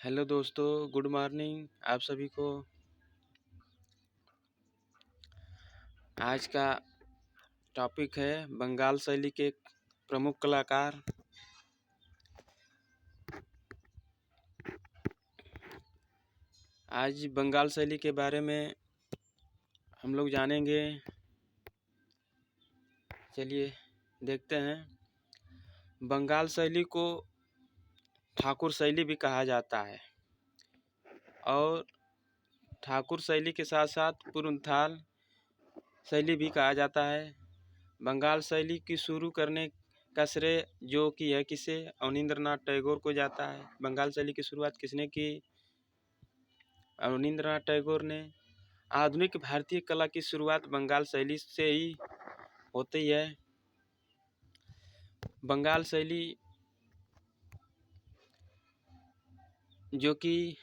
Hello दोस्तों, good morning आप सभी को। आज का टॉपिक है बंगाल शैली के प्रमुख कलाकार। आज बंगाल शैली के बारे में हम लोग जानेंगे। चलिए देखते हैं। बंगाल शैली को ठाकुर शैली भी कहा जाता है और ठाकुर शैली के साथ साथ पुरुनथाल शैली भी कहा जाता है। बंगाल शैली की शुरू करने का श्रेय जो कि है किसे अवनींद्रनाथ टैगोर को जाता है। बंगाल शैली की शुरुआत किसने की? अवनींद्रनाथ टैगोर ने। आधुनिक भारतीय कला की शुरुआत बंगाल शैली से ही होती है। बंगाल शैली जो कि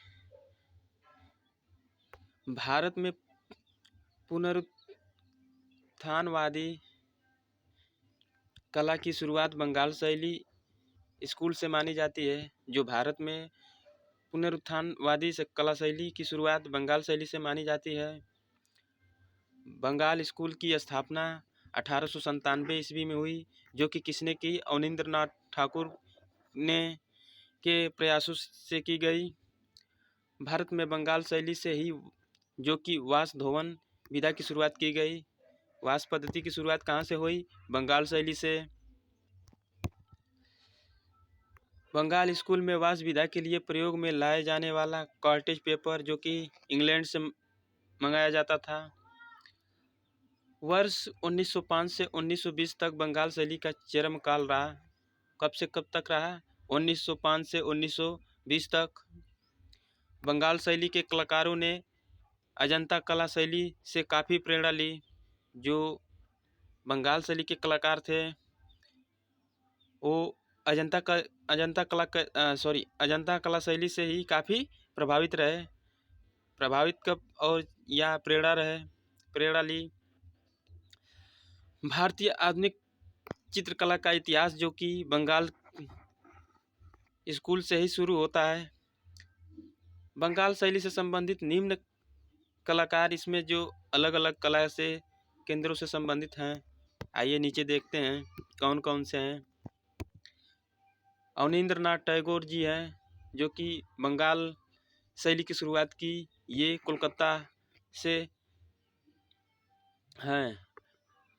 भारत में पुनरुत्थानवादी कला की शुरुआत बंगाल शैली स्कूल से मानी जाती है। जो भारत में पुनरुत्थानवादी कला शैली की शुरुआत बंगाल शैली से मानी जाती है। बंगाल स्कूल की स्थापना 1897 ईस्वी में हुई, जो कि किसने की? अवनींद्रनाथ ठाकुर ने के प्रयासों से की गई। भारत में बंगाल शैली से ही जो कि वास धोवन विधा की शुरुआत की गई। वास पद्धति की शुरुआत कहाँ से हुई? बंगाल शैली से। बंगाल स्कूल में वास विधा के लिए प्रयोग में लाए जाने वाला कॉटेज पेपर जो कि इंग्लैंड से मंगाया जाता था। वर्ष 1905 से 1920 तक बंगाल शैली का चरम काल रहा। कब से कब तक रहा? 1905 से 1920 तक। बंगाल शैली के कलाकारों ने अजंता कला शैली से काफ़ी प्रेरणा ली। जो बंगाल शैली के कलाकार थे वो अजंता कला शैली से ही काफ़ी प्रभावित रहे। प्रभावित कब और या प्रेरणा ली। भारतीय आधुनिक चित्रकला का इतिहास जो कि बंगाल स्कूल से ही शुरू होता है। बंगाल शैली से संबंधित निम्न कलाकार इसमें जो अलग अलग कला से केंद्रों से संबंधित हैं, आइए नीचे देखते हैं कौन कौन से हैं। अवनींद्रनाथ टैगोर जी हैं जो कि बंगाल शैली की शुरुआत की। ये कोलकाता से हैं।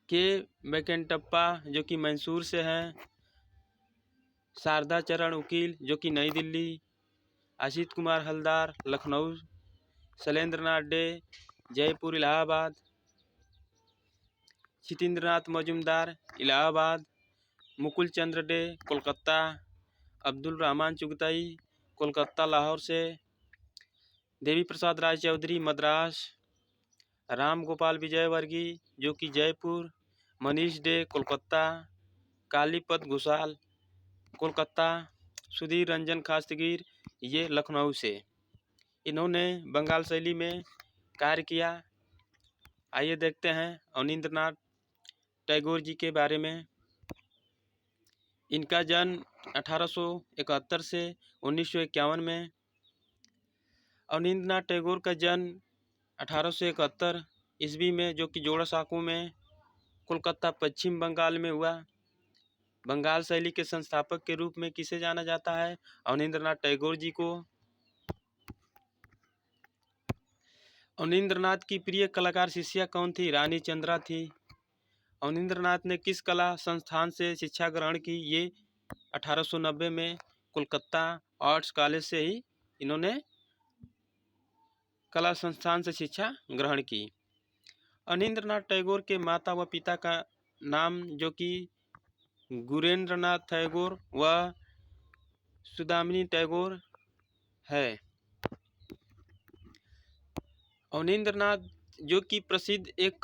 के वेंकटप्पा जो कि मैसूर से हैं। शारदा चरण उकील जो कि नई दिल्ली। असित कुमार हलदार लखनऊ। शैलेंद्रनाथ डे जयपुर इलाहाबाद। छितेंद्रनाथ मजूमदार इलाहाबाद। मुकुल चंद्र डे कोलकाता। अब्दुल रहमान चुगताई कोलकाता लाहौर से। देवी प्रसाद राय चौधरी मद्रास। राम गोपाल विजयवर्गी जो कि जयपुर। मनीष डे कोलकाता। कालीपत घोषाल कोलकाता। सुधीर रंजन खास्तगीर ये लखनऊ से। इन्होंने बंगाल शैली में कार्य किया। आइए देखते हैं अवनींद्रनाथ टैगोर जी के बारे में। इनका जन्म 1871 से 1951 में। अवनींद्रनाथ टैगोर का जन्म 1871 ईस्वी में जो कि जोड़ासांको में कोलकाता पश्चिम बंगाल में हुआ। बंगाल शैली के संस्थापक के रूप में किसे जाना जाता है? अवनींद्रनाथ टैगोर जी को। अवनींद्रनाथ की प्रिय कलाकार शिष्या कौन थी? रानी चंद्रा थी। अवनींद्रनाथ ने किस कला संस्थान से शिक्षा ग्रहण की? ये 1890 में कोलकाता आर्ट्स कॉलेज से ही इन्होंने कला संस्थान से शिक्षा ग्रहण की। अवनींद्रनाथ टैगोर के माता व पिता का नाम जो कि गुरेंद्रनाथ टैगोर व सुदामिनी टैगोर है। अवनींद्रनाथ जो कि प्रसिद्ध एक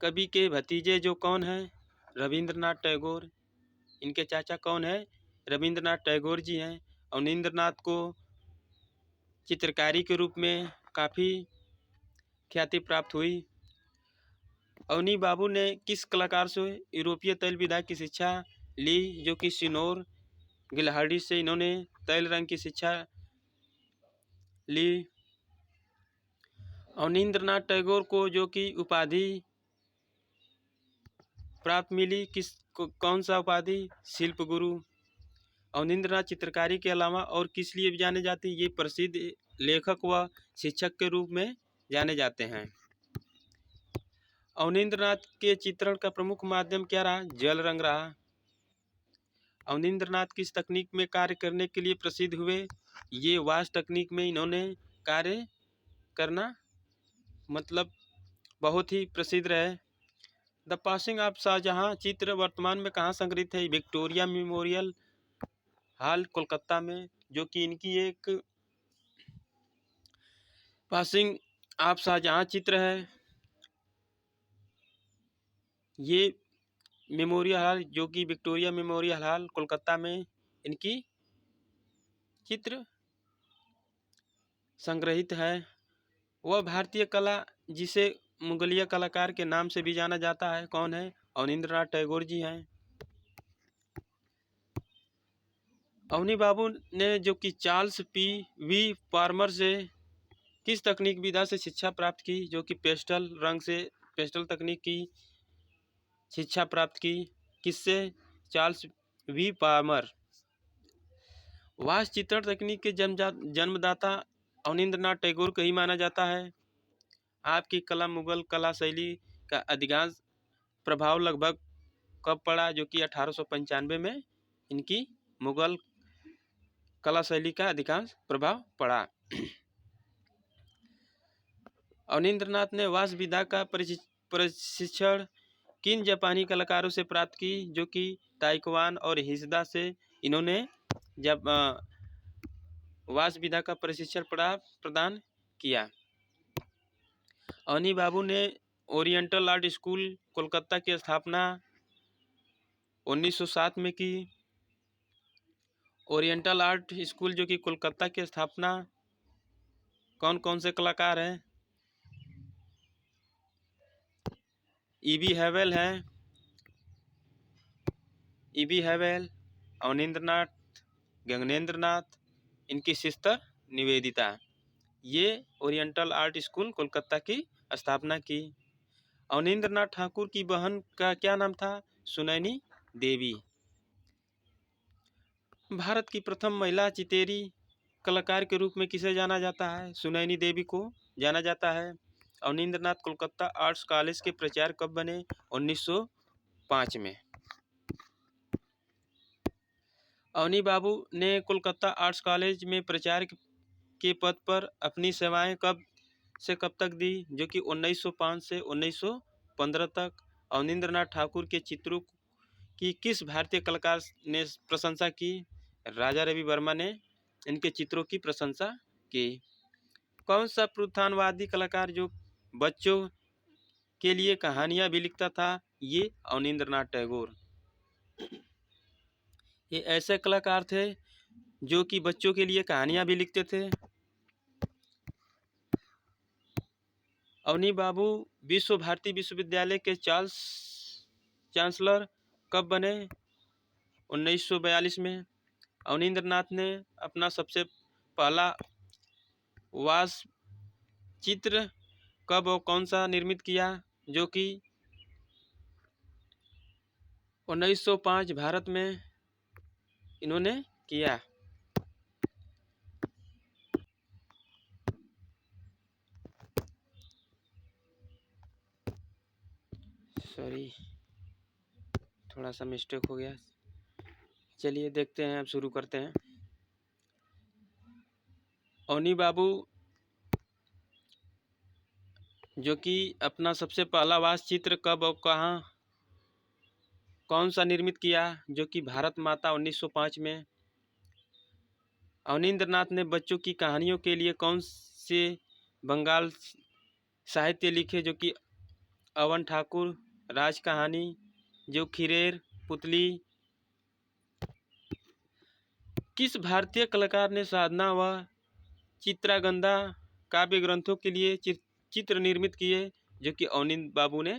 कवि के भतीजे जो कौन हैं? रविंद्रनाथ टैगोर। इनके चाचा कौन है? रविंद्रनाथ टैगोर जी हैं। अवनींद्रनाथ को चित्रकारी के रूप में काफ़ी ख्याति प्राप्त हुई। अवनी बाबू ने किस कलाकार से यूरोपीय तैल विधा की शिक्षा ली? जो कि सिनोर गिलहार्डी से इन्होंने तैल रंग की शिक्षा ली। अवनींद्रनाथ टैगोर को जो कि उपाधि प्राप्त मिली, कौन सा उपाधि? शिल्प गुरु। अवनींद्रनाथ चित्रकारी के अलावा और किस लिए भी जाने जाते हैं? ये प्रसिद्ध लेखक व शिक्षक के रूप में जाने जाते हैं। अवनींद्रनाथ के चित्रण का प्रमुख माध्यम क्या रहा? जल रंग रहा। अवनींद्रनाथ किस तकनीक में कार्य करने के लिए प्रसिद्ध हुए? ये वाश तकनीक में इन्होंने कार्य करना मतलब बहुत ही प्रसिद्ध रहे। द पासिंग ऑफ शाहजहां चित्र वर्तमान में कहाँ संग्रहित है? विक्टोरिया मेमोरियल हॉल कोलकाता में, जो कि इनकी एक पासिंग ऑफ शाहजहां चित्र है। ये मेमोरियल हॉल जो कि विक्टोरिया मेमोरियल हॉल कोलकाता में इनकी चित्र संग्रहित है। वह भारतीय कला जिसे मुगलिया कलाकार के नाम से भी जाना जाता है, कौन है? अवनींद्रनाथ टैगोर जी हैं। अवनी बाबू ने जो कि चार्ल्स वी पार्मर से किस तकनीक विधा से शिक्षा प्राप्त की? जो कि पेस्टल रंग से, पेस्टल तकनीक की शिक्षा प्राप्त की। किससे? Charles V Parmar. वास्तु चित्रण तकनीक के जन्मदाता अवनींद्रनाथ टैगोर को ही माना जाता है। आपकी कला मुगल कला शैली का अधिकांश प्रभाव लगभग कब पड़ा? जो कि 1895 में इनकी मुगल कला शैली का अधिकांश प्रभाव पड़ा। अवनींद्रनाथ ने वास्तु विधा का प्रशिक्षण किन जापानी कलाकारों से प्राप्त की? जो कि ताइक्वान और हिसदा से इन्होंने जब वास्तु विधा का प्रशिक्षण प्रदान किया। अवनी बाबू ने ओरिएंटल आर्ट स्कूल कोलकाता की स्थापना 1907 में की। ओरिएंटल आर्ट स्कूल जो कि कोलकाता की स्थापना कौन कौन से कलाकार हैं? ईबी हैवेल हैं, ईबी हैवेल, अवनींद्रनाथ, गगनेंद्रनाथ, इनकी सिस्टर निवेदिता। ये ओरिएंटल आर्ट स्कूल कोलकाता की स्थापना की। अवनींद्रनाथ ठाकुर की बहन का क्या नाम था? सुनैनी देवी। भारत की प्रथम महिला चितेरी कलाकार के रूप में किसे जाना जाता है? सुनैनी देवी को जाना जाता है। अवनींद्रनाथ कोलकाता आर्ट्स कॉलेज के प्राचार्य कब बने? 1905 में। अवनी बाबू ने कोलकाता आर्ट्स कॉलेज में प्राचार्य के पद पर अपनी सेवाएं कब से कब तक दी? जो कि 1905 से 1915 तक। अवनींद्रनाथ ठाकुर के चित्रों की किस भारतीय कलाकार ने प्रशंसा की? राजा रवि वर्मा ने इनके चित्रों की प्रशंसा की। कौन सा पुनरुत्थानवादी कलाकार जो बच्चों के लिए कहानियां भी लिखता था? ये अवनींद्रनाथ टैगोर। ये ऐसे कलाकार थे जो कि बच्चों के लिए कहानियां भी लिखते थे। अवनी बाबू विश्व भारती विश्वविद्यालय के चांसलर कब बने? 1942 में। अवनींद्रनाथ ने अपना सबसे पहला वास्तु चित्र कब और कौन सा निर्मित किया? जो कि 1905 भारत में इन्होंने किया। सॉरी, थोड़ा सा मिस्टेक हो गया। चलिए देखते हैं, अब शुरू करते हैं। अवनी बाबू जो कि अपना सबसे पहला वास्तु चित्र कब और कहाँ कौन सा निर्मित किया? जो कि भारत माता 1905 में। अवनींद्रनाथ ने बच्चों की कहानियों के लिए कौन से बंगाल साहित्य लिखे? जो कि अवन ठाकुर, राज कहानी, जो खिरेर, पुतली। किस भारतीय कलाकार ने साधना व चित्रागंधा काव्य ग्रंथों के लिए चित्र निर्मित किए? जो कि अवनी बाबू ने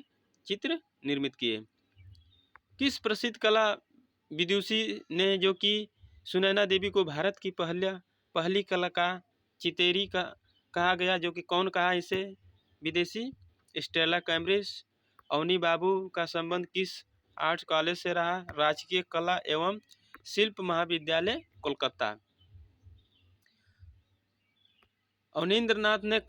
चित्र निर्मित किए। किस प्रसिद्ध कला विदुषी ने जो कि सुनैना देवी को भारत की पहली कलाकार चितेरी का कहा गया, जो कि कौन कहा इसे? विदेशी, स्टेला कैम्ब्रिज। अवनी बाबू का संबंध किस आर्ट्स कॉलेज से रहा? राजकीय कला एवं शिल्प महाविद्यालय कोलकाता। अवनींद्रनाथ ने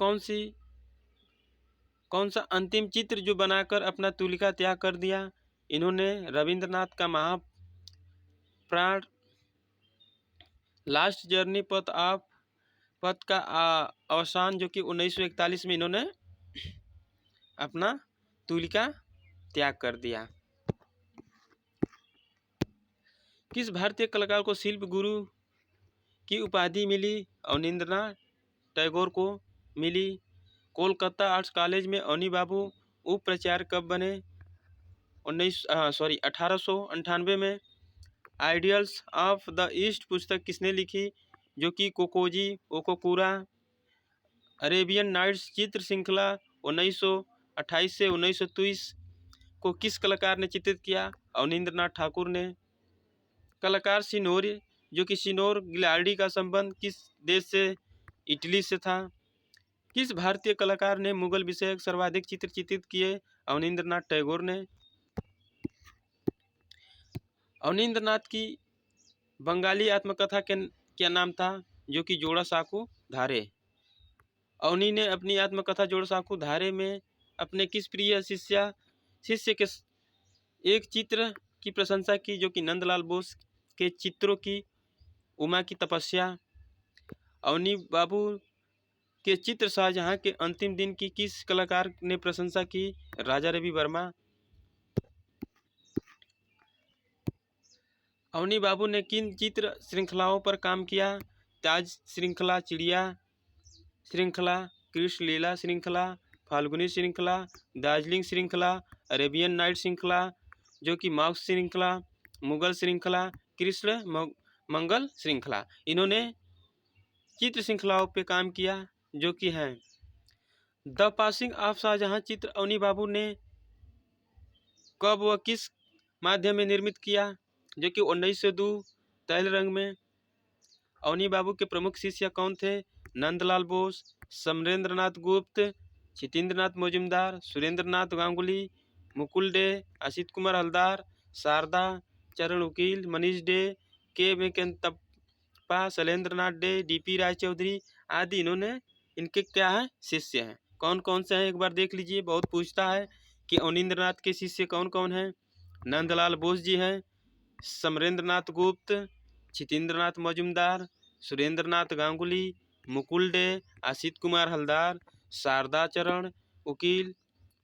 कौन सा अंतिम चित्र जो बनाकर अपना तुलिका त्याग कर दिया? इन्होंने रविंद्रनाथ का महाप्राण लास्ट जर्नी पथ का अवसान, जो कि 1941 में इन्होंने अपना तुलिका त्याग कर दिया। किस भारतीय कलाकार को शिल्प गुरु की उपाधि मिली? अवनींद्रनाथ टैगोर को मिली। कोलकाता आर्ट्स कॉलेज में अवनी बाबू उप प्राचार्य कब बने? 1898 में। आइडियल्स ऑफ द ईस्ट पुस्तक किसने लिखी? जो कि कोकोजी ओकोकुरा। अरेबियन नाइट्स चित्र श्रृंखला 1928 से 1923 को किस कलाकार ने चित्रित किया? अवनींद्रनाथ ठाकुर ने। कलाकार सिनोर, जो कि सिनोर गिलार्डी का संबंध किस देश से? इटली से था। किस भारतीय कलाकार ने मुगल विषयक सर्वाधिक चित्र चित्रित किए? अवनींद्रनाथ टैगोर ने। अवनींद्रनाथ की बंगाली आत्मकथा के क्या नाम था? जो कि जोड़ा साकू धारे। अवनी ने अपनी आत्मकथा जोड़ा साकू धारे में अपने किस प्रिय शिष्य के एक चित्र की प्रशंसा की, जो कि नंदलाल बोस के चित्रों की उमा की तपस्या। अवनी बाबू के चित्र शाहजहां के अंतिम दिन की किस कलाकार ने प्रशंसा की? राजा रवि वर्मा। अवनी बाबू ने किन चित्र श्रृंखलाओं पर काम किया? ताज श्रृंखला, चिड़िया श्रृंखला, कृष्ण लीला श्रृंखला, फाल्गुनी श्रृंखला, दार्जिलिंग श्रृंखला, अरेबियन नाइट श्रृंखला, जो कि मार्क्स श्रृंखला, मुगल श्रृंखला, कृष्ण मंगल श्रृंखला। इन्होंने चित्र श्रृंखलाओं पे काम किया, जो कि हैं द पासिंग ऑफ शाहजहां चित्र अवनी बाबू ने कब व किस माध्यम में निर्मित किया? जो कि 1902 तैल रंग में। अवनी बाबू के प्रमुख शिष्य कौन थे? नंदलाल बोस, समरेंद्रनाथ गुप्त, छितेंद्रनाथ मजुमदार, सुरेंद्रनाथ गांगुली, मुकुल डे, असित कुमार हलदार, शारदा चरण उकील, मनीष डे, के वेंकटप्पा, शैलेंद्रनाथ डे, डीपी राय चौधरी आदि इनके क्या है? शिष्य हैं। कौन कौन से हैं एक बार देख लीजिए। बहुत पूछता है कि अवनींद्रनाथ के शिष्य कौन कौन हैं। नंदलाल बोस जी हैं, समरेंद्रनाथ गुप्त, छितेंद्रनाथ मजुमदार, सुरेंद्रनाथ गांगुली, मुकुल डे, असित कुमार हलदार, शारदा चरण उकील,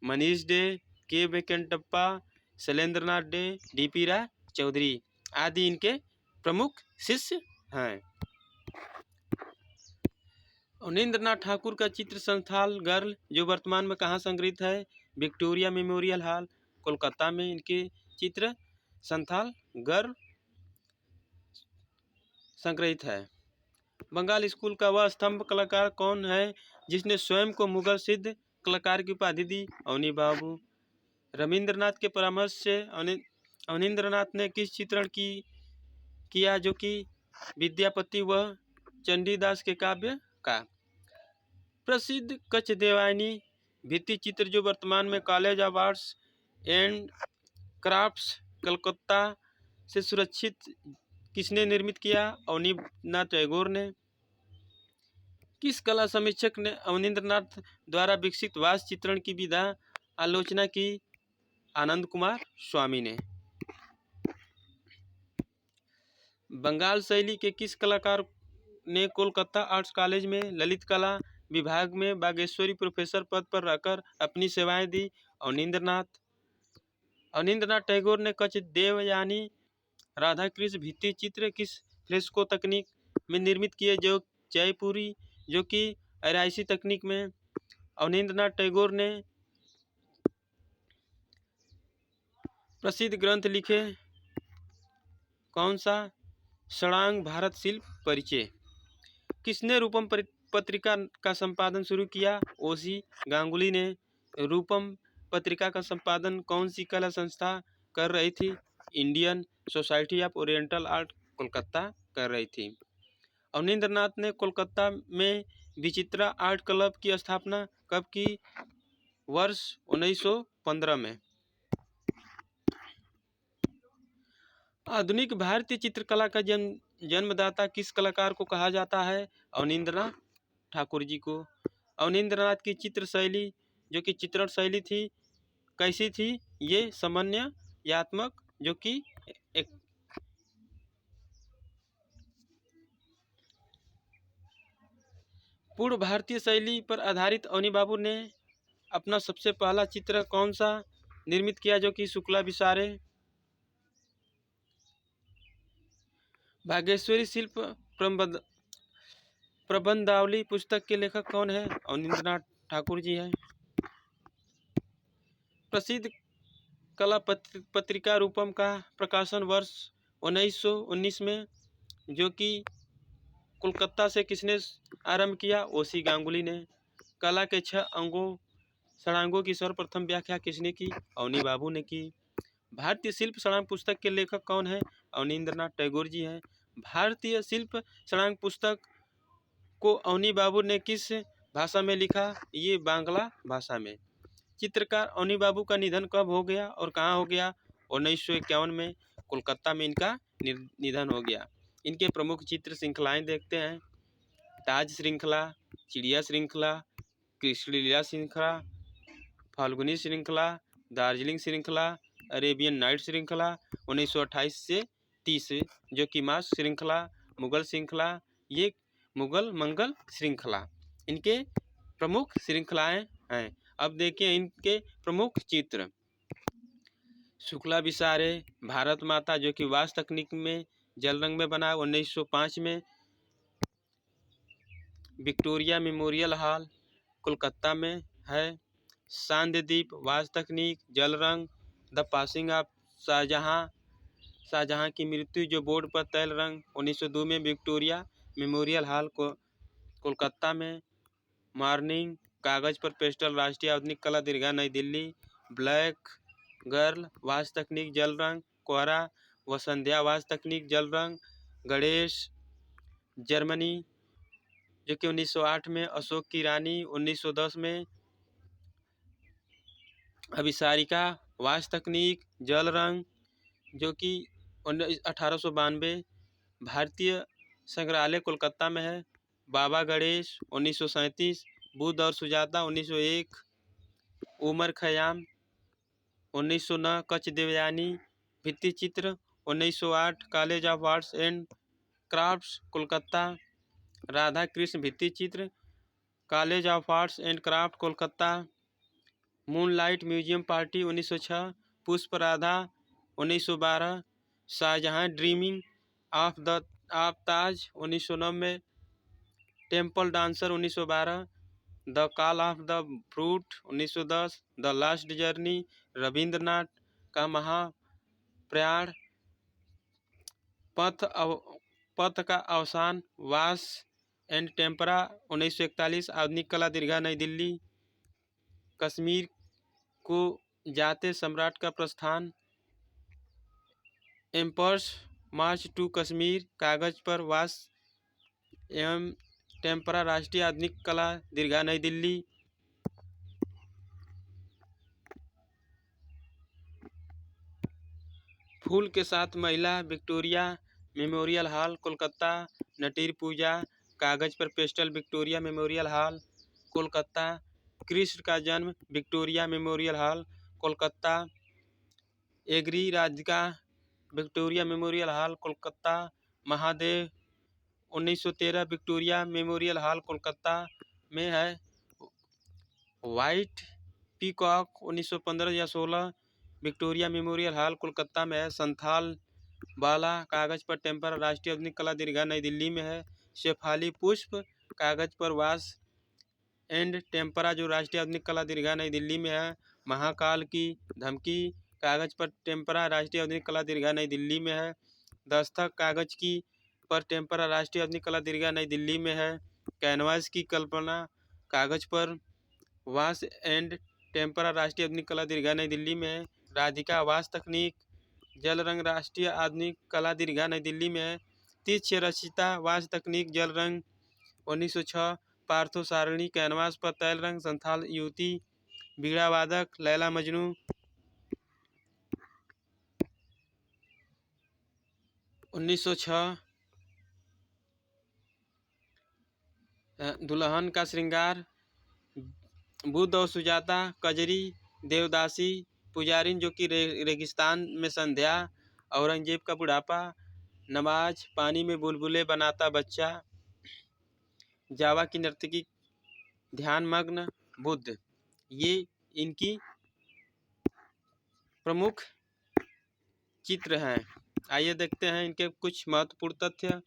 मनीष डे, के वेंकटप्पा, शैलेंद्रनाथ डे, डीपी राय चौधरी आदि इनके प्रमुख शिष्य हैं। अवनींद्रनाथ ठाकुर का चित्र संथाल गर्ल, जो वर्तमान में कहाँ संग्रहित है? विक्टोरिया मेमोरियल हॉल कोलकाता में इनके चित्र संथाल गर्ल संग्रहित है। बंगाल स्कूल का वह स्तंभ कलाकार कौन है जिसने स्वयं को मुगल सिद्ध कलाकार की उपाधि दी? अवनी बाबू। रविंद्रनाथ के परामर्श से अवनींद्रनाथ ने किस चित्रण किया, जो कि विद्यापति व चंडीदास के काव्य का? प्रसिद्ध कच्छ देवानी भित्ति चित्र, जो वर्तमान में college of arts and crafts Calcutta से सुरक्षित, किसने निर्मित किया? अवनीनाथ टैगोर ने। किस कला समीक्षक ने अवनींद्रनाथ द्वारा विकसित वास चित्रण की विधा आलोचना की? आनंद कुमार स्वामी ने। बंगाल शैली के किस कलाकार ने कोलकाता आर्ट्स कॉलेज में ललित कला विभाग में बागेश्वरी प्रोफेसर पद पर रहकर अपनी सेवाएं दी? अवनींद्रनाथ टैगोर ने कच्छ देवयानी राधा कृष्ण भित्ति चित्र किस फ्रेस्को तकनीक में निर्मित किए? जो जयपुरी, जो कि अराइसी तकनीक में। अवनींद्रनाथ टैगोर ने प्रसिद्ध ग्रंथ लिखे, कौन सा? षडांग भारत शिल्प परिचय। किसने रूपम पत्रिका का संपादन शुरू किया? ओसी गांगुली ने। रूपम पत्रिका का संपादन कौन सी कला संस्था कर रही थी? Indian Society of Oriental Art Kolkata कर रही थी। अवनींद्रनाथ ने कोलकाता में विचित्रा आर्ट क्लब की स्थापना कब की? वर्ष 1915 में। आधुनिक भारतीय चित्रकला का जन्मदाता किस कलाकार को कहा जाता है? अवनींद्रनाथ ठाकुर जी को। अवनींद्रनाथ की चित्र शैली जो कि चित्रण शैली थी कैसी थी? ये समन्वयात्मक जो कि एक पूर्व भारतीय शैली पर आधारित अवनी बाबू ने अपना सबसे पहला चित्र कौन सा निर्मित किया जो कि शुक्ला विसारे? भागेश्वरी शिल्प प्रबंधावली पुस्तक के लेखक कौन है? अवनींद्रनाथ ठाकुर जी हैं। प्रसिद्ध कला पत्रिका रूपम का प्रकाशन वर्ष 1919 में जो कि कोलकाता से किसने आरंभ किया? ओसी गांगुली ने। कला के 6 षडांगों की सर्वप्रथम व्याख्या किसने की? अवनी बाबू ने की। भारतीय शिल्प षडांग पुस्तक के लेखक कौन है? अवनींद्रनाथ टैगोर जी हैं। भारतीय शिल्प षडांग पुस्तक को अवनी बाबू ने किस भाषा में लिखा? ये बांग्ला भाषा में। चित्रकार अवनी बाबू का निधन कब हो गया और कहाँ हो गया? 1951 में कोलकाता में इनका निधन हो गया। इनके प्रमुख चित्र श्रृंखलाएं देखते हैं। ताज श्रृंखला, चिड़िया श्रृंखला, कृष्णलीला श्रृंखला, फाल्गुनी श्रृंखला, दार्जिलिंग श्रृंखला, अरेबियन नाइट श्रृंखला, 1928 से 30 जो कि मास श्रृंखला, मुगल श्रृंखला, ये मुगल मंगल श्रृंखला इनके प्रमुख श्रृंखलाएं हैं। अब देखिए इनके प्रमुख चित्र। शुक्ला विसारे, भारत माता जो कि वास तकनीक में जल रंग में बना 1905 में। विक्टोरिया मेमोरियल हॉल कोलकाता में है। सांध्यदीप वास तकनीक जल रंग। द पासिंग ऑफ शाहजहां की मृत्यु जो बोर्ड पर तैल रंग 1902 में विक्टोरिया मेमोरियल हॉल को कोलकाता में। मॉर्निंग कागज पर पेस्टल राष्ट्रीय आधुनिक कला दीर्घा नई दिल्ली। ब्लैक गर्ल वास तकनीक जल रंग कोहरा वसंध्या वास तकनीक जल रंग गणेश जर्मनी जो कि 1908 में। अशोक की रानी 1910 में। अभिसारिका वास तकनीक जल रंग जो कि 1892। भारतीय संग्रहालय कोलकाता में है। बाबा गणेश 1937। बुद्ध और सुजाता 1901। उमर खयाम 1909। कच्छ देवयानी भित्ति चित्र 1908। College of arts and crafts Kolkata. Radha Krishna भित्ति चित्र college of arts and craft Kolkata. Moonlight museum party 1906। पुष्प Radha 1912। Shahjahan dreaming of Taj 1990। Temple dancer 1912। The call of the fruit 1910। The last journey Rabindranath का महाप्रयाण। पथ का अवसान वास एंड टेम्परा 1941। आधुनिक कला दीर्घा नई दिल्ली। कश्मीर को जाते सम्राट का प्रस्थान एम्पर्स मार्च टू कश्मीर कागज पर वास एवं टेम्परा राष्ट्रीय आधुनिक कला दीर्घा नई दिल्ली। फूल के साथ महिला Victoria Memorial Hall Kolkata. Natir Puja कागज पर pastel Victoria Memorial Hall Kolkata. Krishna का जन्म विक्टोरिया मेमोरियल हॉल कोलकाता। एग्री Radhika Victoria Memorial Hall Kolkata. Mahadev 1913 Victoria Memorial Hall Kolkata में है। वाइट पीकॉक 1915 या 16 विक्टोरिया मेमोरियल हॉल कोलकाता में है। संथाल बाला कागज पर टेम्परा राष्ट्रीय आधुनिक कला दीर्घा नई दिल्ली में है। शेफाली पुष्प कागज पर वास एंड टेम्परा जो राष्ट्रीय आधुनिक कला दीर्घा नई दिल्ली में है। महाकाल की धमकी कागज पर टेम्परा राष्ट्रीय आधुनिक कला दीर्घा नई दिल्ली में है। दस्तक कागज की पर टेम्परा राष्ट्रीय आधुनिक कला दीर्घा नई दिल्ली में है। कैनवास की कल्पना कागज पर वास एंड टेम्परा राष्ट्रीय आधुनिक कला दीर्घा नई दिल्ली में है। राधिका वास तकनीक जल रंग राष्ट्रीय आधुनिक कला दीर्घा नई दिल्ली में है। तीक्ष्ण रचिता वाच तकनीक जल रंग 1906 पार्थो सारणी कैनवास पर तैल रंग संथाल युवती बीड़ा वादक लैला मजनू 1906 दुल्हन का श्रृंगार बुद्ध और सुजाता कजरी देवदासी पुजारिन जो कि रेगिस्तान में संध्या औरंगजेब का बुढ़ापा नमाज पानी में बुलबुले बनाता बच्चा जावा की नर्तकी ध्यान मग्न बुद्ध, ये इनकी प्रमुख चित्र हैं। आइए देखते हैं इनके कुछ महत्वपूर्ण तथ्य।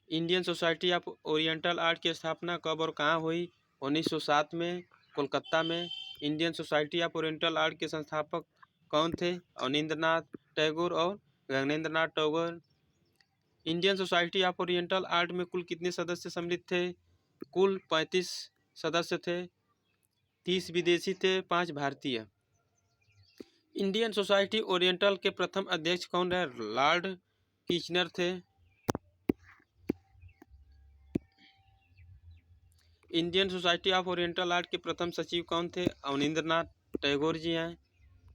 Indian Society of Oriental Art की स्थापना कब और कहाँ हुई? 1907 में कोलकाता में। Indian Society of Oriental Art के संस्थापक कौन थे? अवनींद्रनाथ टैगोर और Gaganendranath Tagore. Indian Society of Oriental art में कुल कितने सदस्य सम्मिलित थे? कुल 35 सदस्य थे, 30 विदेशी थे, 5 भारतीय। इंडियन सोसाइटी ओरिएंटल के प्रथम अध्यक्ष कौन रहे? लॉर्ड किचनर थे। Indian Society of Oriental Art के प्रथम सचिव कौन थे? अवनींद्रनाथ टैगोर जी हैं।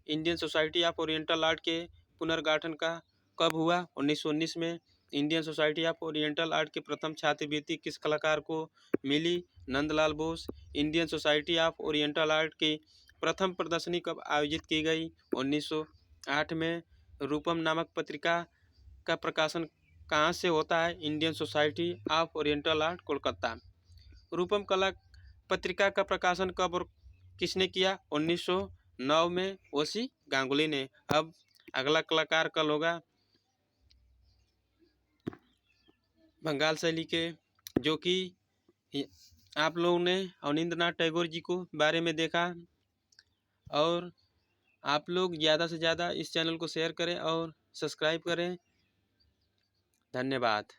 Indian Society of Oriental Art के पुनर्गठन का कब हुआ? 1919 में। Indian Society of Oriental Art के प्रथम छात्रवृत्ति किस कलाकार को मिली? Nandalal Bose. Indian Society of Oriental Art की प्रथम प्रदर्शनी कब आयोजित की गई? 1908 में। रूपम नामक पत्रिका का प्रकाशन कहाँ से होता है? Indian Society of Oriental Art Kolkata. Rupam कला पत्रिका का प्रकाशन कब और किसने किया? 1909 में ओसी गांगुली ने। अब अगला कलाकार कल होगा बंगाल शैली के, जो कि आप लोगों ने अवनींद्रनाथ टैगोर जी को बारे में देखा। और आप लोग ज़्यादा से ज़्यादा इस चैनल को शेयर करें और सब्सक्राइब करें। धन्यवाद।